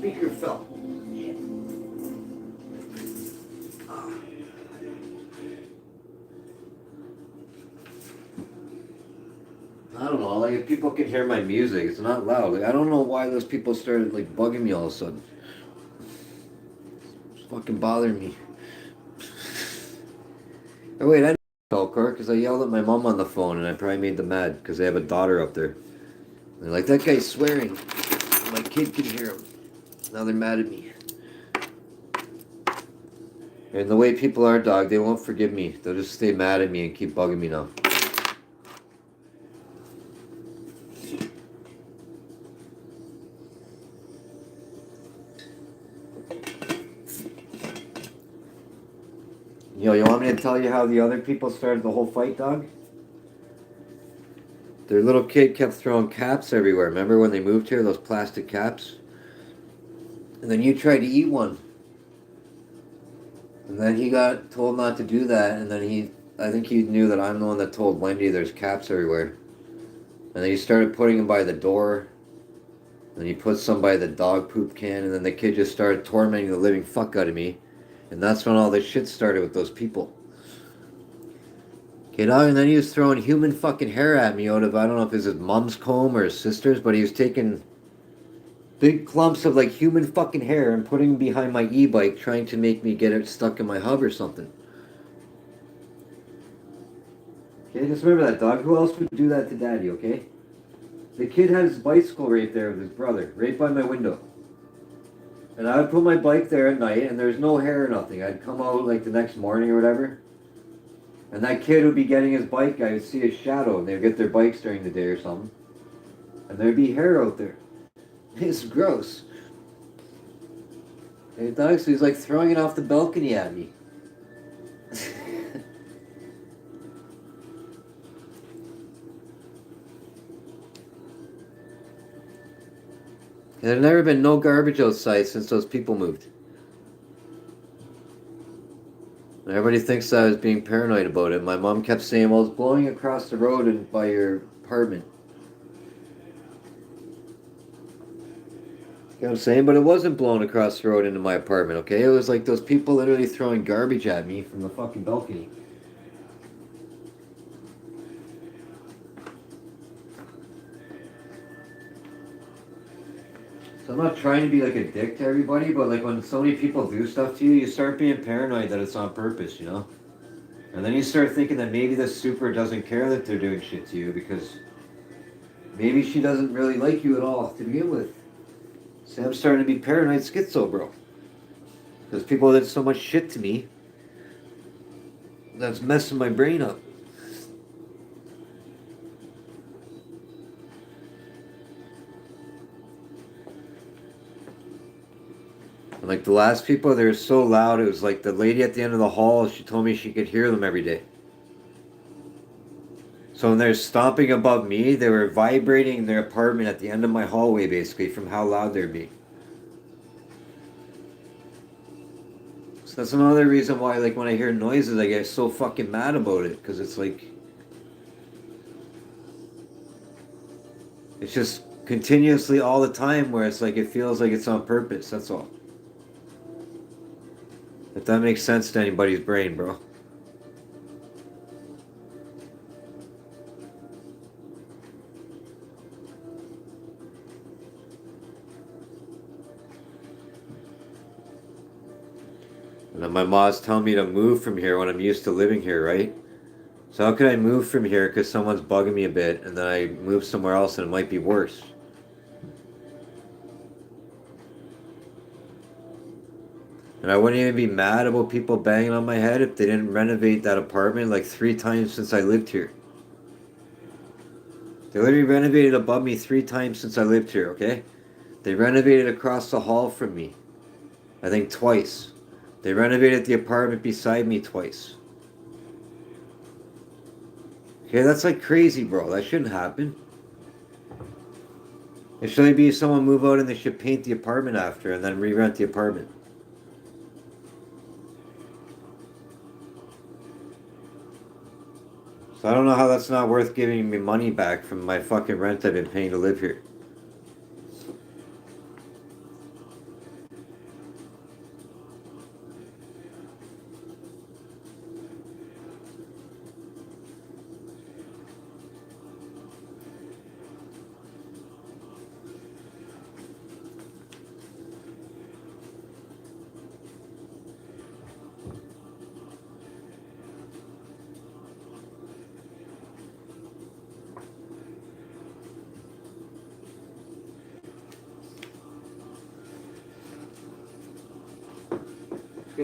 speaker fell. I don't know, like if people can hear my music, it's not loud. Like I don't know why those people started like bugging me all of a sudden. It's fucking bothering me. Oh wait, I know Falcor because I yelled at my mom on the phone and I probably made them mad because they have a daughter up there. They're like, that guy's swearing. My kid can hear him. Now they're mad at me. And the way people are, dog, they won't forgive me. They'll just stay mad at me and keep bugging me now. Yo, you want me to tell you how the other people started the whole fight, dog? Their little kid kept throwing caps everywhere. Remember when they moved here, those plastic caps? And then you tried to eat one. And then he got told not to do that. And then I think he knew that I'm the one that told Wendy there's caps everywhere. And then he started putting them by the door. And he put some by the dog poop can. And then the kid just started tormenting the living fuck out of me. And that's when all this shit started with those people. Okay, dog, and then he was throwing human fucking hair at me out of, I don't know if it's his mom's comb or his sister's, but he was taking big clumps of like human fucking hair and putting them behind my e-bike trying to make me get it stuck in my hub or something. Okay, just remember that, dog. Who else would do that to daddy, okay? The kid had his bicycle right there with his brother, right by my window. And I would put my bike there at night and there's no hair or nothing. I'd come out like the next morning or whatever. And that kid would be getting his bike, I would see his shadow, and they'd get their bikes during the day or something. And there'd be hair out there. It's gross. Hey, dog, so he's like throwing it off the balcony at me. There's never been no garbage outside since those people moved. Everybody thinks I was being paranoid about it. My mom kept saying, well, it's blowing across the road and by your apartment. You know what I'm saying? But it wasn't blowing across the road into my apartment, okay? It was like those people literally throwing garbage at me from the fucking balcony. So I'm not trying to be like a dick to everybody, but like when so many people do stuff to you, you start being paranoid that it's on purpose, you know? And then you start thinking that maybe the super doesn't care that they're doing shit to you because maybe she doesn't really like you at all to begin with. See, I'm starting to be paranoid schizo, bro. Because people did so much shit to me that's messing my brain up. And like the last people, they were so loud, it was like the lady at the end of the hall, she told me she could hear them every day. So when they're stomping above me, they were vibrating their apartment at the end of my hallway, basically, from how loud they're being. So that's another reason why, like, when I hear noises, I get so fucking mad about it, because it's like... It's just continuously all the time where it's like, it feels like it's on purpose, that's all. If that makes sense to anybody's brain, bro. And then my mom's telling me to move from here when I'm used to living here, right? So how could I move from here because someone's bugging me a bit and then I move somewhere else and it might be worse? And I wouldn't even be mad about people banging on my head if they didn't renovate that apartment like 3 times since I lived here. They literally renovated above me 3 times since I lived here, okay? They renovated across the hall from me. I think twice. They renovated the apartment beside me twice. Okay, that's like crazy, bro. That shouldn't happen. It should be someone move out and they should paint the apartment after and then re-rent the apartment. So I don't know how that's not worth giving me money back from my fucking rent I've been paying to live here.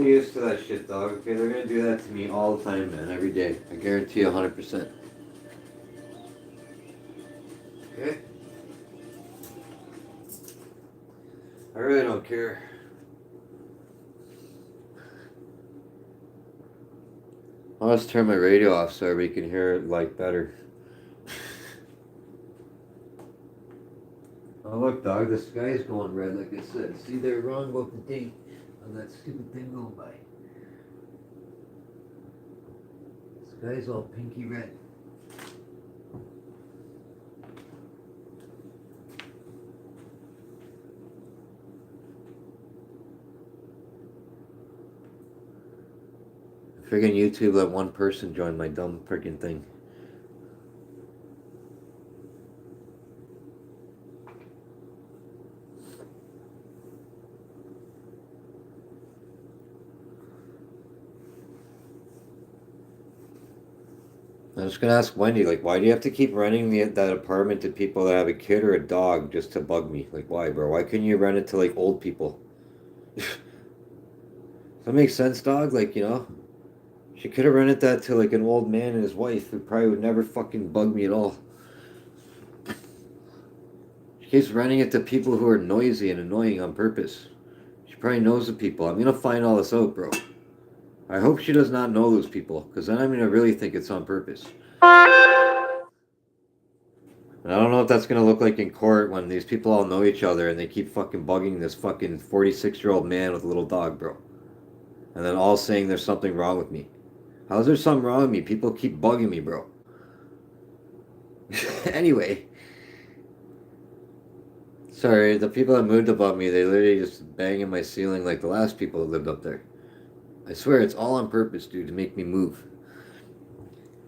Get used to that shit, dog. Okay, they're gonna do that to me all the time, man. Every day. I guarantee 100%. Okay? I really don't care. I'll just turn my radio off so everybody can hear it, like, better. Oh, look, dog, the sky's going red, like I said. See, they're wrong about the date on that stupid thing going by. The sky's all pinky red. Friggin' YouTube let one person join my dumb freaking thing. I'm just gonna ask Wendy, like, why do you have to keep renting that apartment to people that have a kid or a dog just to bug me? Like, why, bro? Why couldn't you rent it to, like, old people? Does that make sense, dog? Like, you know? She could have rented that to, like, an old man and his wife who probably would never fucking bug me at all. She keeps renting it to people who are noisy and annoying on purpose. She probably knows the people. I'm gonna find all this out, bro. I hope she does not know those people, because then I'm gonna really think it's on purpose. And I don't know what that's gonna look like in court when these people all know each other and they keep fucking bugging this fucking 46-year-old man with a little dog, bro. And then all saying there's something wrong with me. How's there something wrong with me? People keep bugging me, bro. Anyway. Sorry, the people that moved above me, they literally just banging my ceiling like the last people that lived up there. I swear, it's all on purpose, dude, to make me move.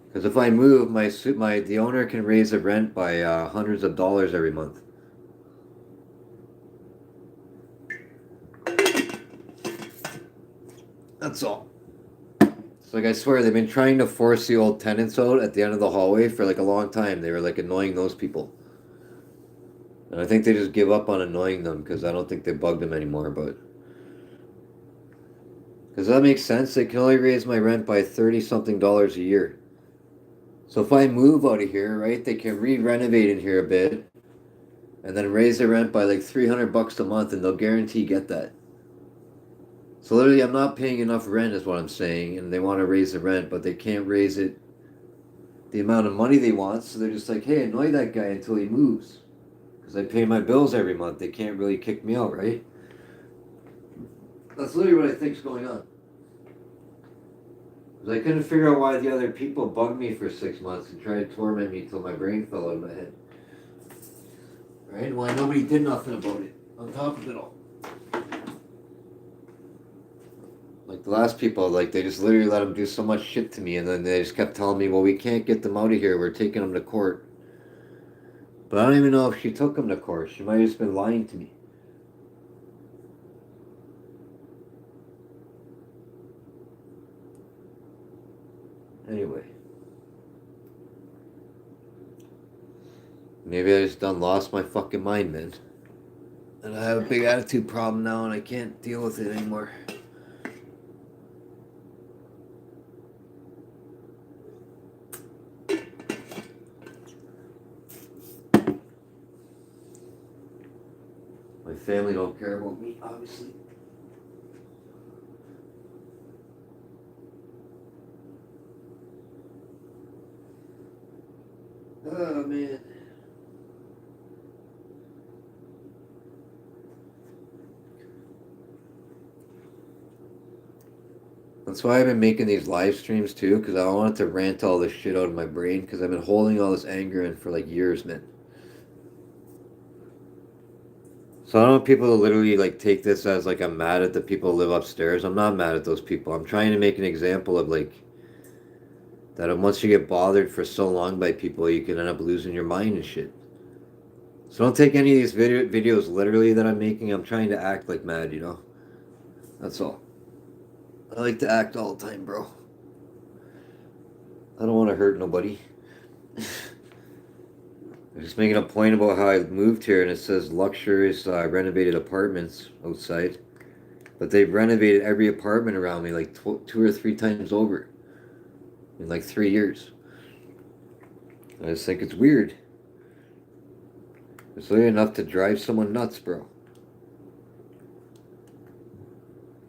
Because if I move, the owner can raise the rent by hundreds of dollars every month. That's all. It's like, I swear, they've been trying to force the old tenants out at the end of the hallway for like a long time. They were like annoying those people. And I think they just give up on annoying them because I don't think they bug them anymore, but... Because that makes sense. They can only raise my rent by $30-something a year. So if I move out of here, right, they can re-renovate in here a bit and then raise the rent by like $300 a month and they'll guarantee get that. So literally I'm not paying enough rent is what I'm saying, and they want to raise the rent, but they can't raise it the amount of money they want, so they're just like, hey, annoy that guy until he moves. Because I pay my bills every month. They can't really kick me out, right? That's literally what I think's going on. Because I couldn't figure out why the other people bugged me for 6 months and tried to torment me till my brain fell out of my head. Right? And why nobody did nothing about it, on top of it all. Like the last people, like they just literally let them do so much shit to me, and then they just kept telling me, well, we can't get them out of here, we're taking them to court. But I don't even know if she took them to court. She might have just been lying to me. Anyway. Maybe I just done lost my fucking mind, man. And I have a big attitude problem now and I can't deal with it anymore. My family don't care about me, obviously. Oh, man. That's why I've been making these live streams too, because I wanted to rant all this shit out of my brain, because I've been holding all this anger in for like years, man. So I don't want people to literally like take this as like I'm mad at the people who live upstairs. I'm not mad at those people. I'm trying to make an example of like that once you get bothered for so long by people, you can end up losing your mind and shit. So don't take any of these videos literally that I'm making. I'm trying to act like mad, you know? That's all. I like to act all the time, bro. I don't want to hurt nobody. I'm just making a point about how I moved here and it says luxurious renovated apartments outside. But they've renovated every apartment around me like 2 or 3 times over in like 3 years. I just think it's weird. It's really enough to drive someone nuts, bro.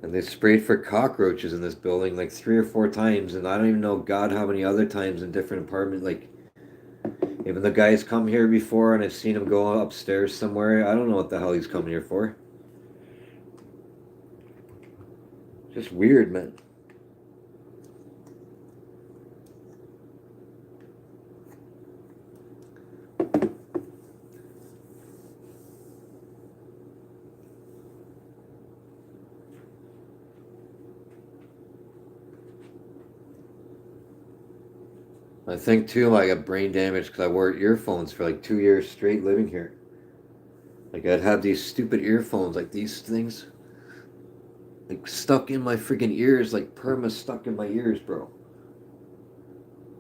And they sprayed for cockroaches in this building like 3 or 4 times, and I don't even know God how many other times in different apartments. Like, even the guy's come here before, and I've seen him go upstairs somewhere. I don't know what the hell he's coming here for. Just weird, man. I think too, I got brain damage because I wore earphones for like 2 years straight living here. Like, I'd have these stupid earphones, like these things, like stuck in my freaking ears, like perma stuck in my ears, bro.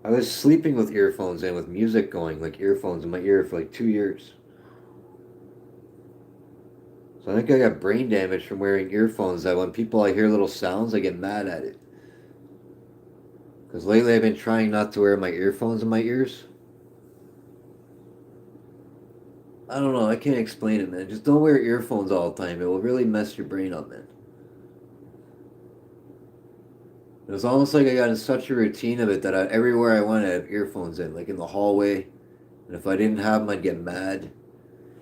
I was sleeping with earphones in, with music going, like earphones in my ear for like 2 years. So I think I got brain damage from wearing earphones that when I hear little sounds, I get mad at it. Because lately I've been trying not to wear my earphones in my ears. I don't know, I can't explain it, man. Just don't wear earphones all the time. It will really mess your brain up, man. It was almost like I got in such a routine of it that everywhere I went, I have earphones in, like in the hallway. And if I didn't have them, I'd get mad.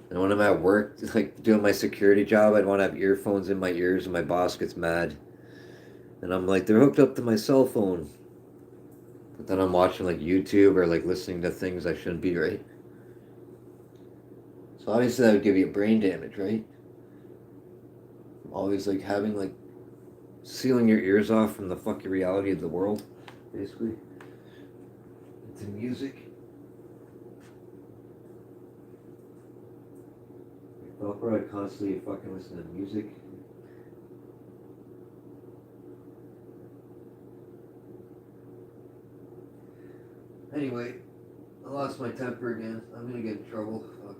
And when I'm at work, like doing my security job, I'd want to have earphones in my ears, and my boss gets mad. And I'm like, they're hooked up to my cell phone. But then I'm watching like YouTube or like listening to things I shouldn't be, right? So obviously that would give you brain damage, right? Always like having like sealing your ears off from the fucking reality of the world, basically. Into music. I'll probably constantly fucking listen to music. Anyway, I lost my temper again. I'm gonna get in trouble. Fuck.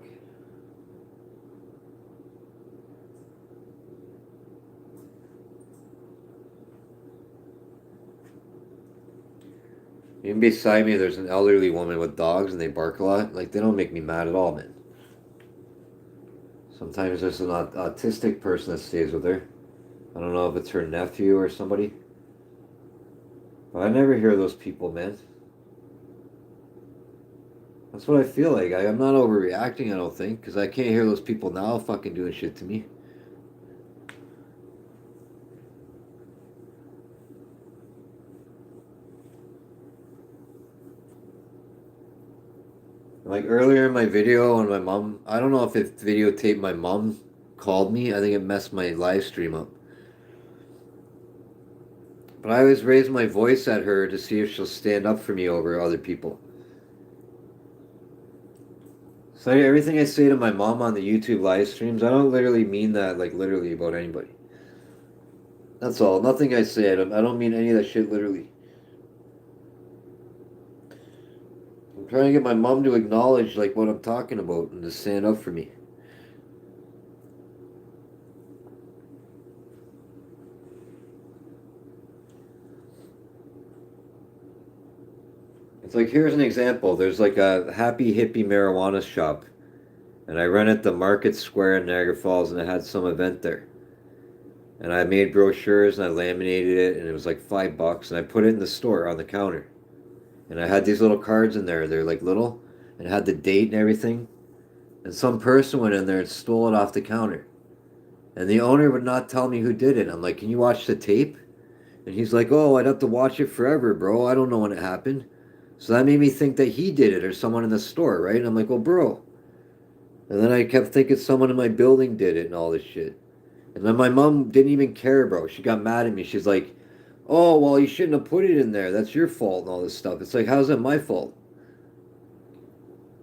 Even beside me, there's an elderly woman with dogs, and they bark a lot. Like, they don't make me mad at all, man. Sometimes there's an autistic person that stays with her. I don't know if it's her nephew or somebody. But I never hear those people, man. That's what I feel like. I'm not overreacting, I don't think, because I can't hear those people now fucking doing shit to me. Like earlier in my video, when my mom, I don't know if it videotaped my mom called me. I think it messed my live stream up. But I always raise my voice at her to see if she'll stand up for me over other people. So everything I say to my mom on the YouTube live streams, I don't literally mean that like literally about anybody. That's all. Nothing I say, I don't mean any of that shit literally. I'm trying to get my mom to acknowledge like what I'm talking about and to stand up for me. It's like, here's an example. There's like a happy hippie marijuana shop, and I run at the Market Square in Niagara Falls, and I had some event there. And I made brochures and I laminated it, and it was like $5, and I put it in the store on the counter. And I had these little cards in there. They're like little, and it had the date and everything. And some person went in there and stole it off the counter. And the owner would not tell me who did it. I'm like, can you watch the tape? And he's like, oh, I'd have to watch it forever, bro. I don't know when it happened. So that made me think that he did it or someone in the store, right? And I'm like, well, bro. And then I kept thinking someone in my building did it and all this shit. And then my mom didn't even care, bro. She got mad at me. She's like, oh, well, you shouldn't have put it in there. That's your fault and all this stuff. It's like, how's that my fault?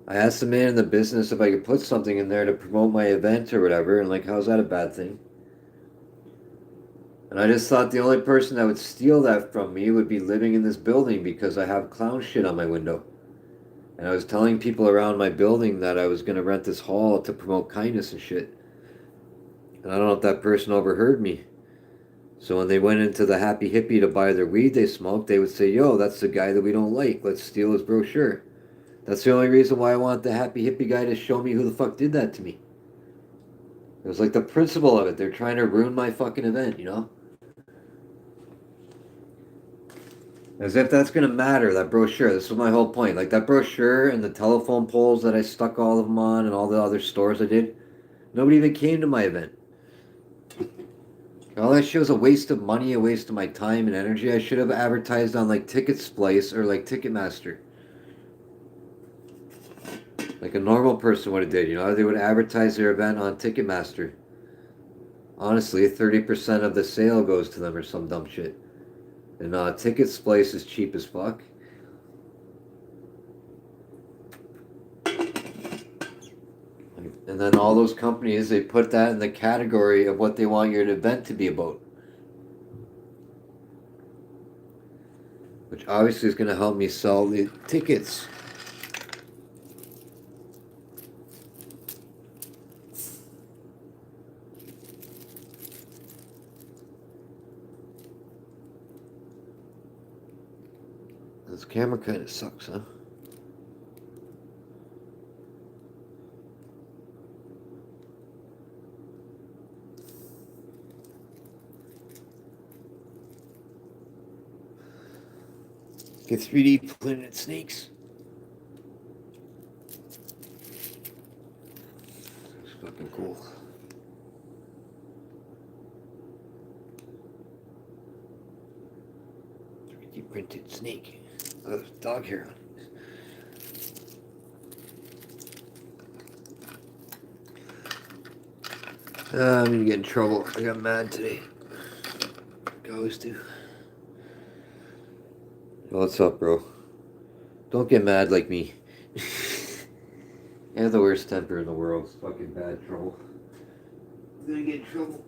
I asked the man in the business if I could put something in there to promote my event or whatever. And like, how's that a bad thing? And I just thought the only person that would steal that from me would be living in this building because I have clown shit on my window. And I was telling people around my building that I was going to rent this hall to promote kindness and shit. And I don't know if that person overheard me. So when they went into the Happy Hippie to buy their weed they smoked, they would say, yo, that's the guy that we don't like. Let's steal his brochure. That's the only reason why I want the Happy Hippie guy to show me who the fuck did that to me. It was like the principle of it. They're trying to ruin my fucking event, you know? As if that's gonna matter, that brochure. This was my whole point. Like that brochure and the telephone poles that I stuck all of them on and all the other stores I did. Nobody even came to my event. All that shit was a waste of money, a waste of my time and energy. I should have advertised on like Ticket Splice or like Ticketmaster. Like a normal person would have did, you know? They would advertise their event on Ticketmaster. Honestly, 30% of the sale goes to them or some dumb shit. And Ticket Splice is cheap as fuck. And then all those companies, they put that in the category of what they want your event to be about. Which obviously is going to help me sell the tickets. This camera kind of sucks, huh? Get 3D printed snakes. It's fucking cool. 3D printed snake. Oh, there's dog hair on it. I'm gonna get in trouble. I got mad today. I always do. What's up, bro? Don't get mad like me. I have the worst temper in the world. It's fucking bad trouble. I'm gonna get in trouble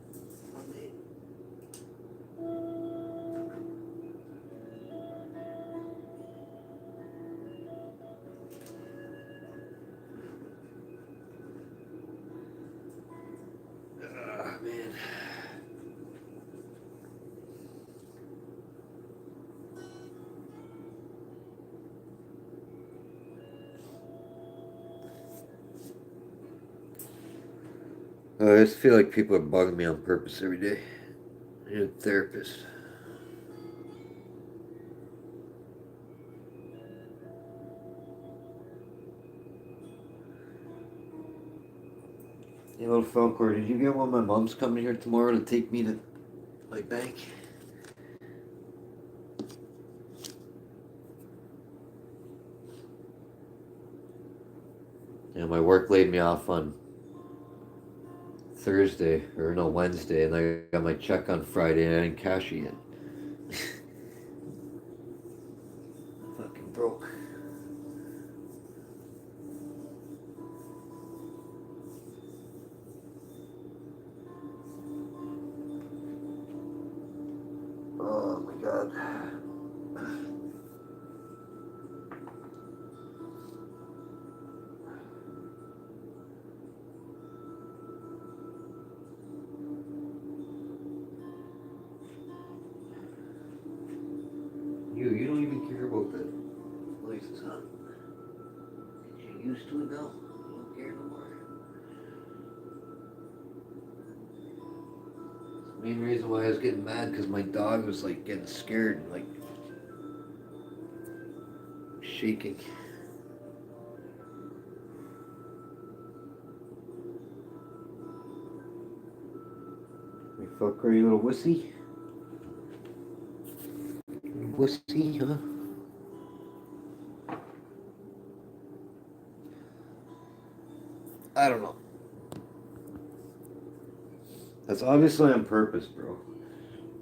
one day. Ah, man. I just feel like people are bugging me on purpose every day. I need a therapist. Hey, little Falcor, did you get when my mom's coming here tomorrow to take me to my bank? Yeah, my work laid me off on Thursday, or no, Wednesday, and I got my check on Friday and I didn't cash it yet. Fucking broke. Oh my god. You don't even care about the places, huh? You're used to it now? You don't care no more? The main reason why I was getting mad because my dog was like getting scared and like shaking. You fuck, are you little wussy? Wussy, huh? I don't know. That's obviously on purpose, bro.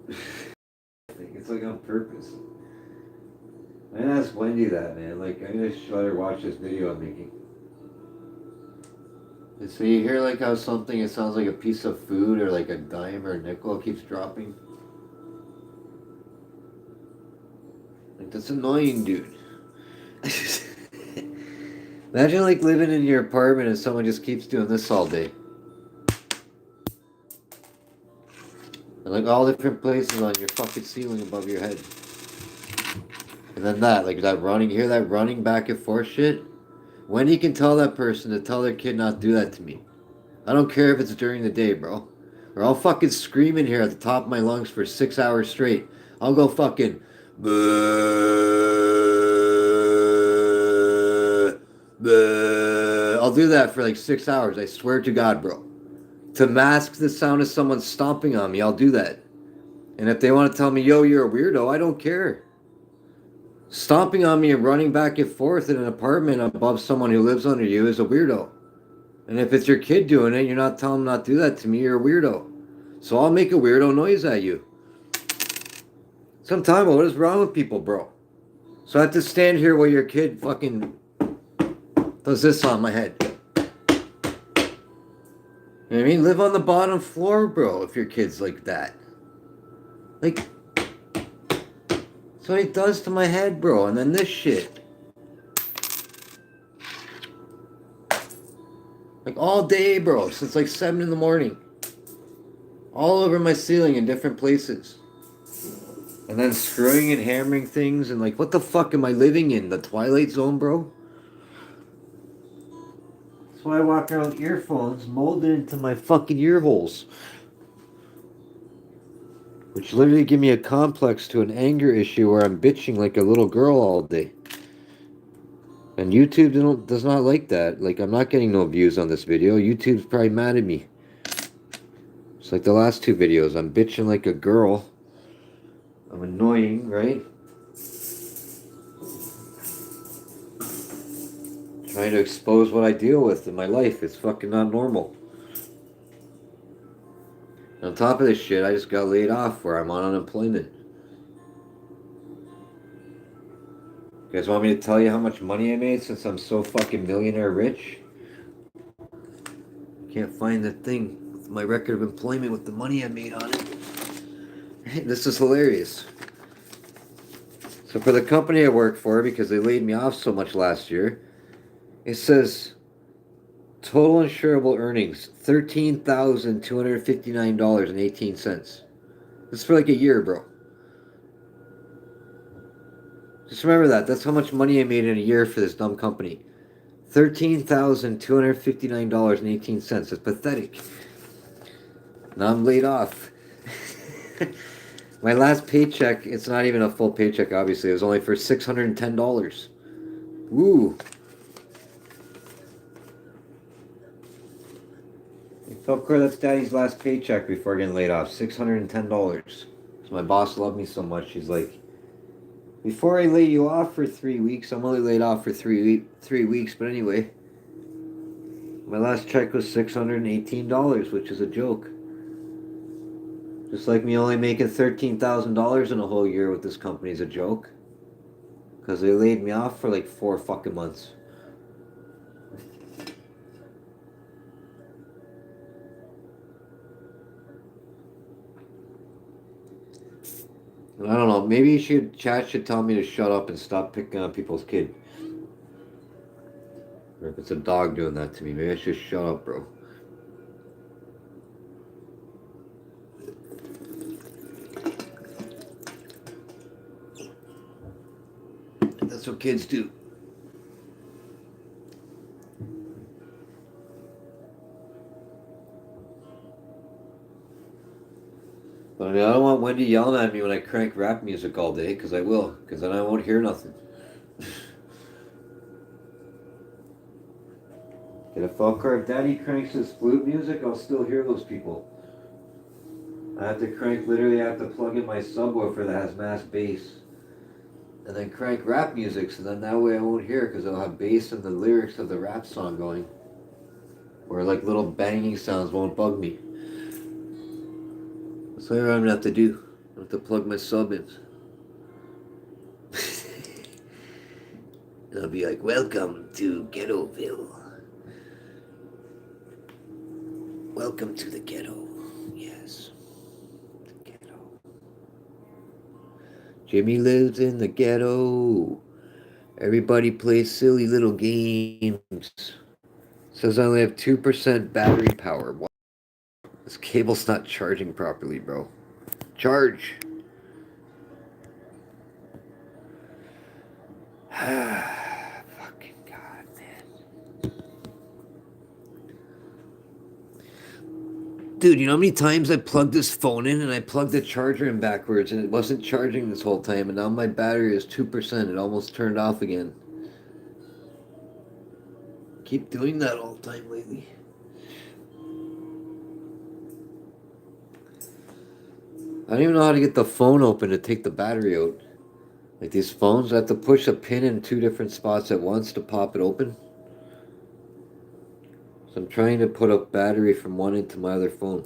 I think it's like on purpose. I asked Wendy that, man. Like, I'm gonna let her watch this video I'm making. And so you hear like how something, it sounds like a piece of food or like a dime or a nickel keeps dropping? Like, that's annoying, dude. Imagine like living in your apartment and someone just keeps doing this all day. And like all different places on your fucking ceiling above your head. And then that, like that running, you hear that running back and forth shit? When you can tell that person to tell their kid not to do that to me. I don't care if it's during the day, bro. Or I'll fucking scream in here at the top of my lungs for 6 hours straight. I'll go fucking. I'll do that for like 6 hours. I swear to God, bro. To mask the sound of someone stomping on me, I'll do that. And if they want to tell me, yo, you're a weirdo, I don't care. Stomping on me and running back and forth in an apartment above someone who lives under you is a weirdo. And if it's your kid doing it, you're not telling them not to do that to me, you're a weirdo. So I'll make a weirdo noise at you. Sometime, what is wrong with people, bro? So I have to stand here while your kid fucking does this on my head. You know what I mean? Live on the bottom floor, bro, if your kid's like that. Like, that's what he does to my head, bro. And then this shit. Like all day, bro, since like 7 in the morning. All over my ceiling in different places. And then screwing and hammering things and like, what the fuck am I living in? The Twilight Zone, bro? That's why I walk around with earphones molded into my fucking ear holes. Which literally give me a complex to an anger issue where I'm bitching like a little girl all day. And YouTube does not like that. Like, I'm not getting no views on this video. YouTube's probably mad at me. It's like the last 2 videos. I'm bitching like a girl. I'm annoying, right? Trying to expose what I deal with in my life. It's fucking not normal. And on top of this shit, I just got laid off where I'm on unemployment. You guys want me to tell you how much money I made since I'm so fucking millionaire rich? Can't find the thing with my record of employment with the money I made on it. This is hilarious. So for the company I work for, because they laid me off so much last year, it says total insurable earnings $13,259.18. This is for like a year, bro. Just remember that. That's how much money I made in a year for this dumb company. $13,259.18. That's pathetic. Now I'm laid off. My last paycheck, it's not even a full paycheck, obviously. It was only for $610. Woo. Of course, that's Daddy's last paycheck before getting laid off. $610. So my boss loved me so much. She's like, before I lay you off for 3 weeks, I'm only laid off for 3 weeks, but anyway, my last check was $618, which is a joke. Just like me only making $13,000 in a whole year with this company is a joke. Because they laid me off for like 4 fucking months. And I don't know, maybe chat should tell me to shut up and stop picking on people's kid. Or if it's a dog doing that to me, maybe I should shut up, bro. That's what kids do. But I mean, I don't want Wendy yelling at me when I crank rap music all day, because I will, because then I won't hear nothing. And if Daddy cranks his flute music, I'll still hear those people. I have to literally I have to plug in my subwoofer that has mass bass. And then crank rap music, so then that way I won't hear it, because it'll have bass and the lyrics of the rap song going. Or like little banging sounds won't bug me. That's what I'm gonna have to do. I have to plug my sub in. And I'll be like, welcome to Ghettoville. Welcome to the ghetto. Yes. The ghetto. Jimmy lives in the ghetto. Everybody plays silly little games. Says I only have 2% battery power. What? This cable's not charging properly, bro. Charge. Fucking God, man. Dude, you know how many times I plugged this phone in and I plugged the charger in backwards and it wasn't charging this whole time and now my battery is 2%. It almost turned off again. Keep doing that all the time lately. I don't even know how to get the phone open to take the battery out. Like these phones, I have to push a pin in 2 different spots at once to pop it open. So I'm trying to put a battery from one into my other phone.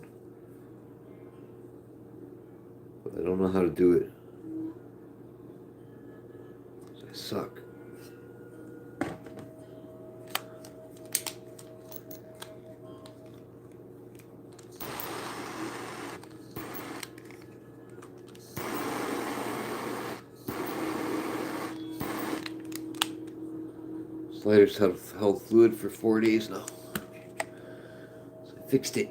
But I don't know how to do it. I suck. Sliders have held fluid for 4 days now. So I fixed it.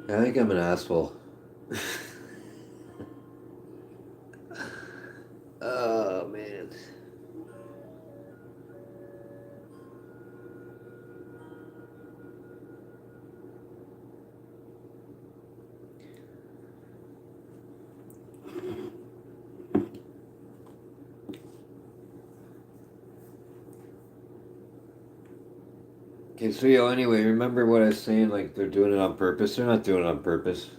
I think I'm an asshole. Oh, man. Okay, so yo, anyway, remember what I was saying? Like, they're doing it on purpose. They're not doing it on purpose.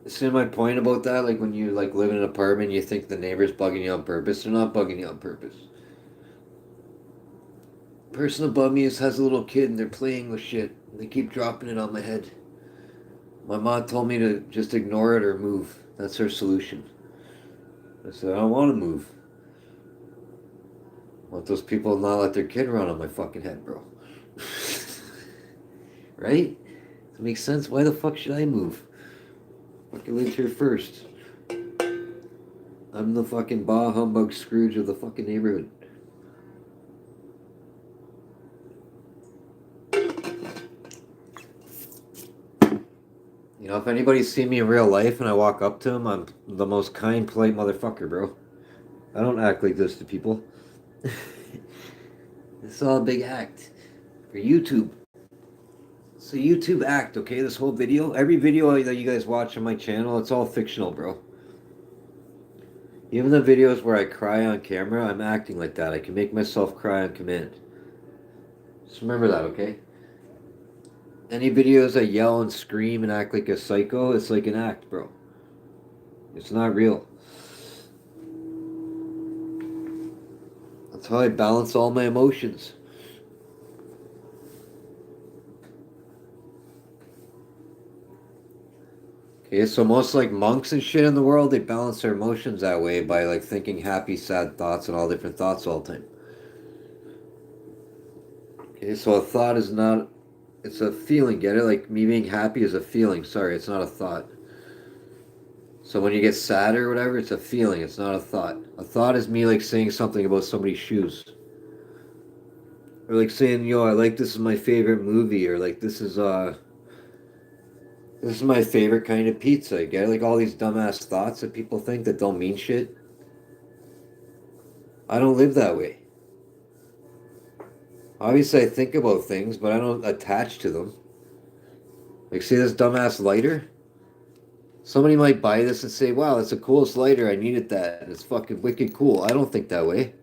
See my point about that? Like, when you, like, live in an apartment, you think the neighbor's bugging you on purpose. They're not bugging you on purpose. The person above me has a little kid, and they're playing with shit. They keep dropping it on my head. My mom told me to just ignore it or move. That's her solution. I said, I don't want to move. I want those people to not let their kid run on my fucking head, bro. Right? That makes sense. Why the fuck should I move? Fucking lived here first. I'm the fucking bah humbug Scrooge of the fucking neighborhood. You know, if anybody's seen me in real life and I walk up to them, I'm the most kind, polite motherfucker, bro. I don't act like this to people. It's all a big act. For YouTube. It's a YouTube act, okay? This whole video, every video that you guys watch on my channel, it's all fictional, bro. Even the videos where I cry on camera, I'm acting like that. I can make myself cry on command. Just remember that, okay? Any videos I yell and scream and act like a psycho, it's like an act, bro. It's not real. That's how I balance all my emotions. Okay, so most like monks and shit in the world, they balance their emotions that way by like thinking happy, sad thoughts and all different thoughts all the time. Okay, so a thought is not, it's a feeling, get it? Like me being happy is a feeling. Sorry, it's not a thought. So when you get sad or whatever, it's a feeling, it's not a thought. A thought is me like saying something about somebody's shoes. Or like saying, yo, I like this is my favorite movie, or like this is my favorite kind of pizza. You get like all these dumbass thoughts that people think that don't mean shit. I don't live that way. Obviously, I think about things, but I don't attach to them. Like, see this dumbass lighter? Somebody might buy this and say, wow, that's the coolest lighter. I needed that. It's fucking wicked cool. I don't think that way.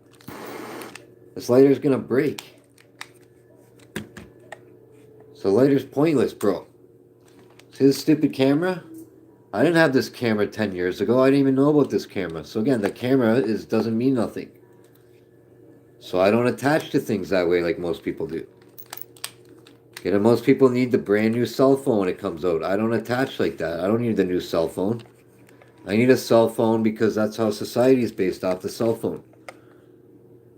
This lighter's gonna break. So lighter's pointless, bro. See this stupid camera? I didn't have this camera 10 years ago. I didn't even know about this camera. So again, the camera doesn't mean nothing. So I don't attach to things that way like most people do. You know, most people need the brand new cell phone when it comes out. I don't attach like that. I don't need the new cell phone. I need a cell phone because that's how society is based off the cell phone.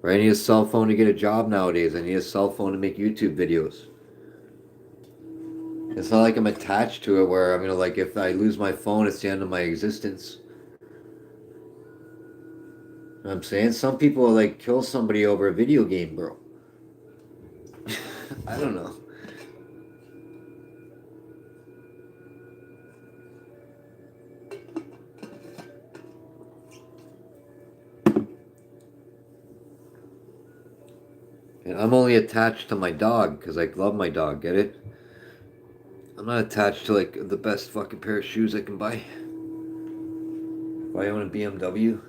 Or I need a cell phone to get a job nowadays. I need a cell phone to make YouTube videos. It's not like I'm attached to it where I'm gonna like if I lose my phone, it's the end of my existence. You know what I'm saying? Some people like kill somebody over a video game, bro. I don't know. And I'm only attached to my dog because I love my dog. Get it? I'm not attached to like the best fucking pair of shoes I can buy. If I own a BMW,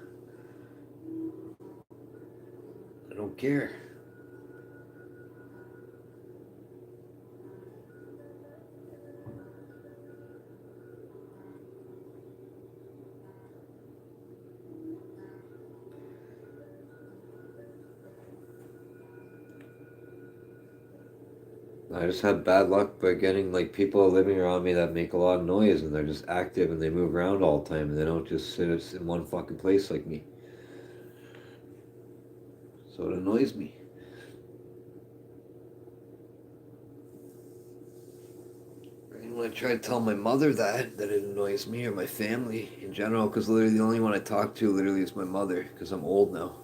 I don't care. I just have bad luck by getting like people living around me that make a lot of noise and they're just active and they move around all the time and they don't just sit in one fucking place like me. So it annoys me. And when I try to tell my mother that it annoys me or my family in general, because literally the only one I talk to literally is my mother, because I'm old now.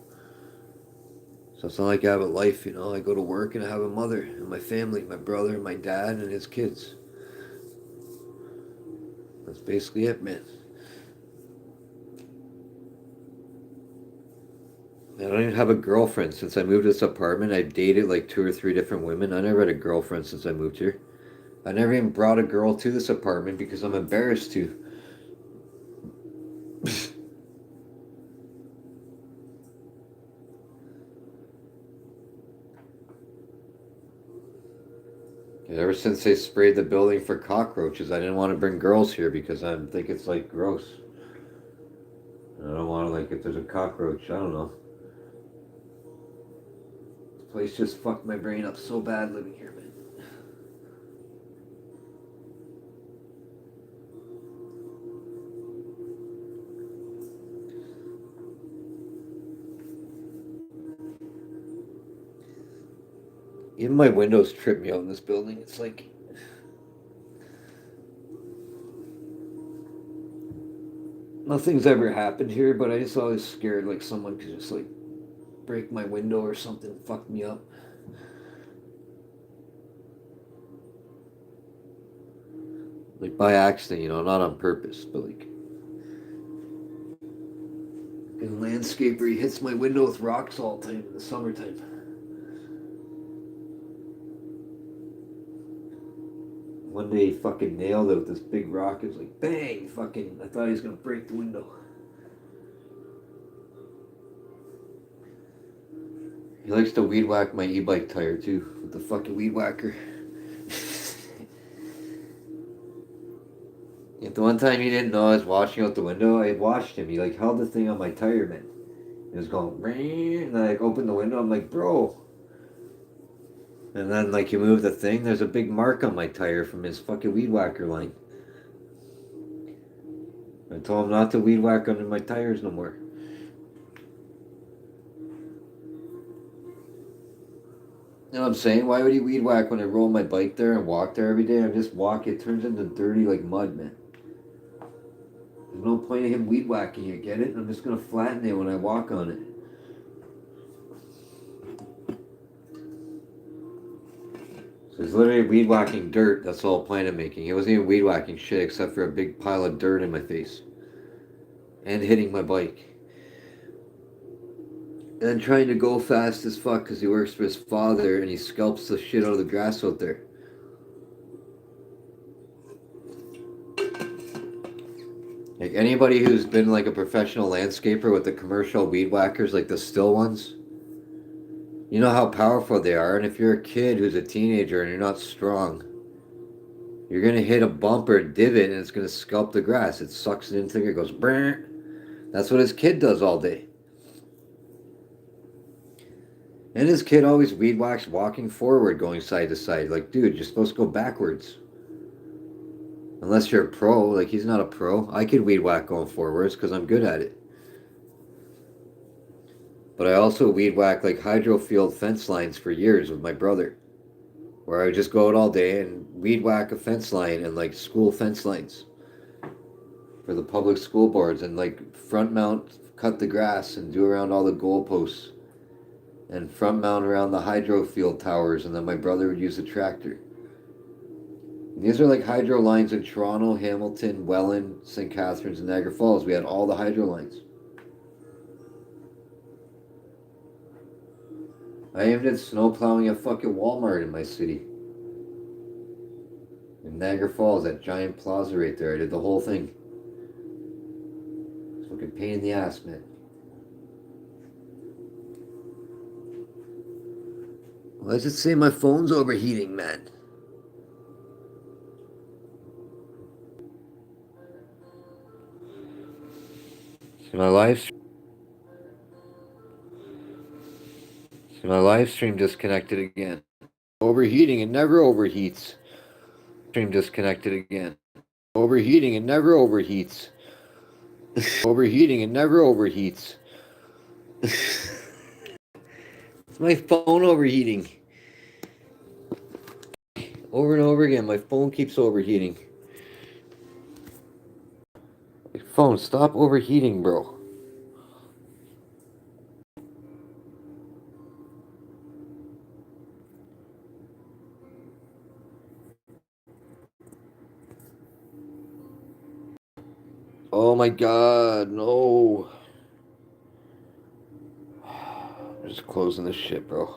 So it's not like I have a life, you know. I go to work and I have a mother and my family, my brother, my dad, and his kids. That's basically it, man. I don't even have a girlfriend since I moved to this apartment. I've dated like 2 or 3 different women. I never had a girlfriend since I moved here. I never even brought a girl to this apartment because I'm embarrassed to. Ever since they sprayed the building for cockroaches, I didn't want to bring girls here because I think it's like gross. I don't want to, like, if there's a cockroach, I don't know. This place just fucked my brain up so bad living here, man. Even my windows trip me out in this building. It's like nothing's ever happened here, but I just always scared like someone could just like break my window or something, fuck me up. Like by accident, you know, not on purpose, but like a landscaper, he hits my window with rocks all the time in the summertime. One day he fucking nailed it with this big rock. It was like bang, fucking. I thought he was gonna break the window. He likes to weed whack my e-bike tire too with the fucking weed whacker. If the one time he didn't know I was washing out the window, I watched him. He like held the thing on my tire, man. It was going, and I like opened the window. I'm like, bro. And then like he moved the thing. There's a big mark on my tire from his fucking weed whacker line. I told him not to weed whack under my tires no more. You know what I'm saying? Why would he weed whack when I roll my bike there and walk there every day? I just walk. It turns into dirty like mud, man. There's no point in him weed whacking it. Get it? I'm just gonna flatten it when I walk on it. So he's literally weed whacking dirt. That's all plan of making. He wasn't even weed whacking shit except for a big pile of dirt in my face and hitting my bike. And trying to go fast as fuck because he works for his father and he scalps the shit out of the grass out there. Like anybody who's been like a professional landscaper with the commercial weed whackers, like the still ones, you know how powerful they are. And if you're a kid who's a teenager and you're not strong, you're gonna hit a bump or a divot and it's gonna scalp the grass. It sucks it into it, goes brrr. That's what his kid does all day. And his kid always weed whacks walking forward, going side to side. Like, dude, you're supposed to go backwards. Unless you're a pro. Like, he's not a pro. I could weed whack going forwards because I'm good at it. But I also weed whack like hydro field fence lines for years with my brother. Where I would just go out all day and weed whack a fence line and like school fence lines for the public school boards and like front mount, cut the grass and do around all the goalposts and front mount around the hydro field towers, and then my brother would use a tractor. And these are like hydro lines in Toronto, Hamilton, Welland, St. Catharines, and Niagara Falls. We had all the hydro lines. I even did snow plowing at fucking Walmart in my city. In Niagara Falls, that giant plaza right there. I did the whole thing. It's fucking pain in the ass, man. Why does it say my phone's overheating, man? My live stream disconnected again. Overheating, it never overheats. Stream disconnected again. Overheating, it never overheats. Overheating, it never overheats. It's my phone overheating. Over and over again, my phone keeps overheating. Phone, stop overheating, bro. Oh my god, no. I'm just closing this shit, bro.